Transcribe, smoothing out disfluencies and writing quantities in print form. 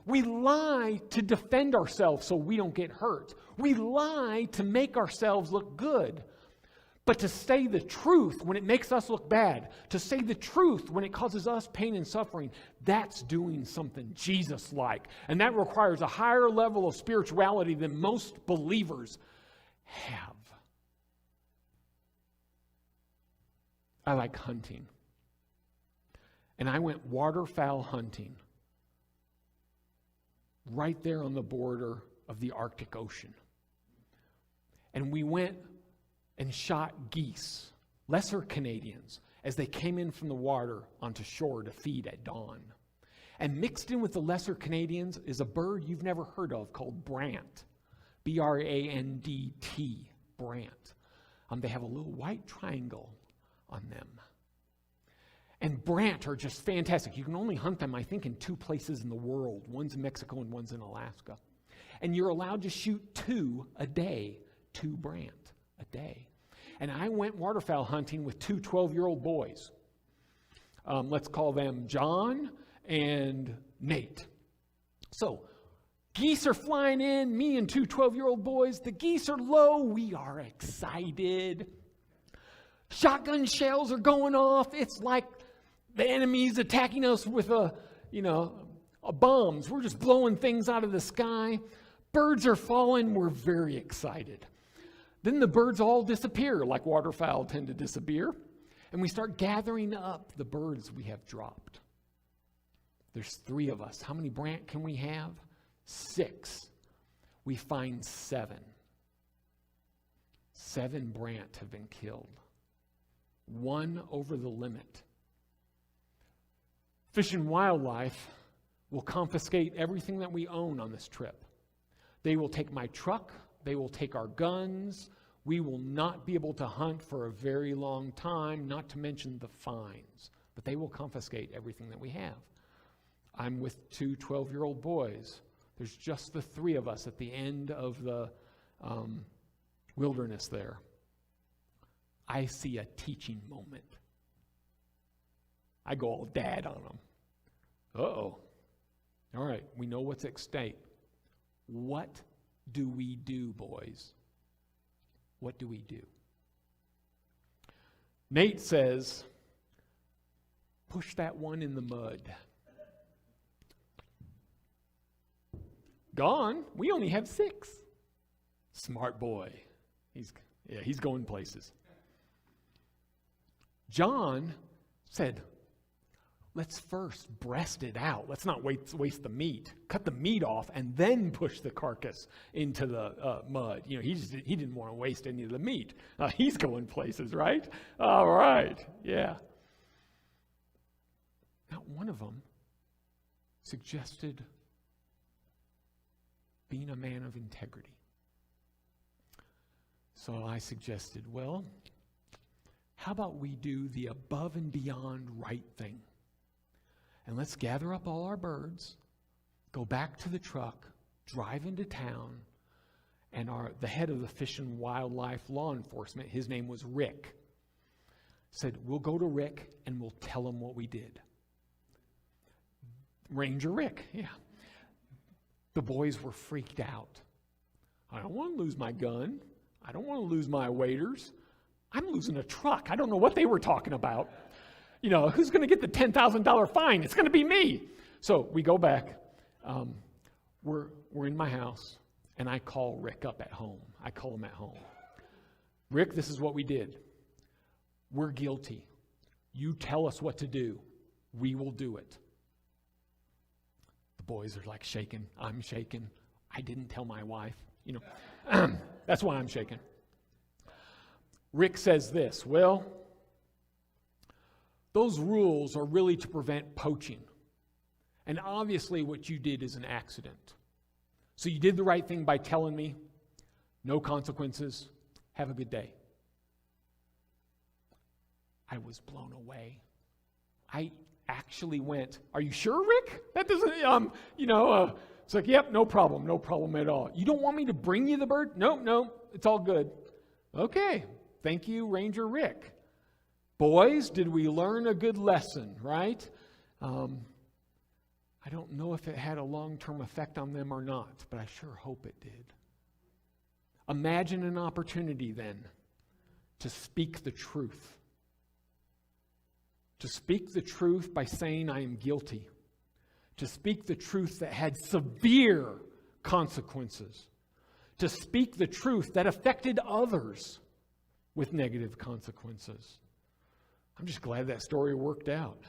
We lie to defend ourselves so we don't get hurt. We lie to make ourselves look good. But to say the truth when it makes us look bad, to say the truth when it causes us pain and suffering, that's doing something Jesus-like. And that requires a higher level of spirituality than most believers have. I like hunting. And I went waterfowl hunting right there on the border of the Arctic Ocean. And we went and shot geese, lesser Canadians, as they came in from the water onto shore to feed at dawn. And mixed in with the lesser Canadians is a bird you've never heard of called Brandt. B-R-A-N-D-T, Brandt. They have a little white triangle on them. And Brandt are just fantastic. You can only hunt them, I think, in 2 places in the world. One's in Mexico and one's in Alaska. And you're allowed to shoot 2 a day, 2 Brandt a day. And I went waterfowl hunting with 2 12-year-old boys. Let's call them John and Nate. So, geese are flying in, me and 2 12-year-old boys. The geese are low. We are excited. Shotgun shells are going off. It's like the enemy's attacking us with bombs. We're just blowing things out of the sky. Birds are falling. We're very excited. Then the birds all disappear, like waterfowl tend to disappear. And we start gathering up the birds we have dropped. There's 3 of us. How many Brandt can we have? 6. We find 7. 7 Brandt have been killed. 1 over the limit. Fish and Wildlife will confiscate everything that we own on this trip. They will take my truck. They will take our guns. We will not be able to hunt for a very long time, not to mention the fines. But they will confiscate everything that we have. I'm with 2 12-year-old boys. There's just the 3 of us at the end of the wilderness there. I see a teaching moment. I go all dad on them. Uh-oh. All right, we know what's at stake. What do we do, boys? What do we do? Nate says, push that one in the mud. Gone. We only have 6. Smart boy. He's going places. John said, let's first breast it out. Let's not waste the meat. Cut the meat off and then push the carcass into the mud. He didn't want to waste any of the meat. He's going places, right? All right, yeah. Not one of them suggested being a man of integrity. So I suggested, well, how about we do the above and beyond right thing? And let's gather up all our birds, go back to the truck, drive into town, and the head of the Fish and Wildlife law enforcement, his name was Rick, said, we'll go to Rick and we'll tell him what we did. Ranger Rick, yeah. The boys were freaked out. I don't want to lose my gun. I don't want to lose my waders. I'm losing a truck. I don't know what they were talking about. Who's going to get the $10,000 fine? It's going to be me. So we go back. We're in my house, and I call Rick up at home. I call him at home. Rick, this is what we did. We're guilty. You tell us what to do. We will do it. The boys are like shaking. I'm shaking. I didn't tell my wife. That's why I'm shaking. Rick says this, well, those rules are really to prevent poaching. And obviously what you did is an accident. So you did the right thing by telling me, no consequences, have a good day. I was blown away. I actually went, are you sure, Rick? That doesn't, it's like, yep, no problem at all. You don't want me to bring you the bird? No, it's all good. Okay, thank you, Ranger Rick. Boys, did we learn a good lesson, right? I I don't know if it had a long-term effect on them or not, but I sure hope it did. Imagine an opportunity then to speak the truth. To speak the truth by saying I am guilty. To speak the truth that had severe consequences. To speak the truth that affected others with negative consequences. I'm just glad that story worked out.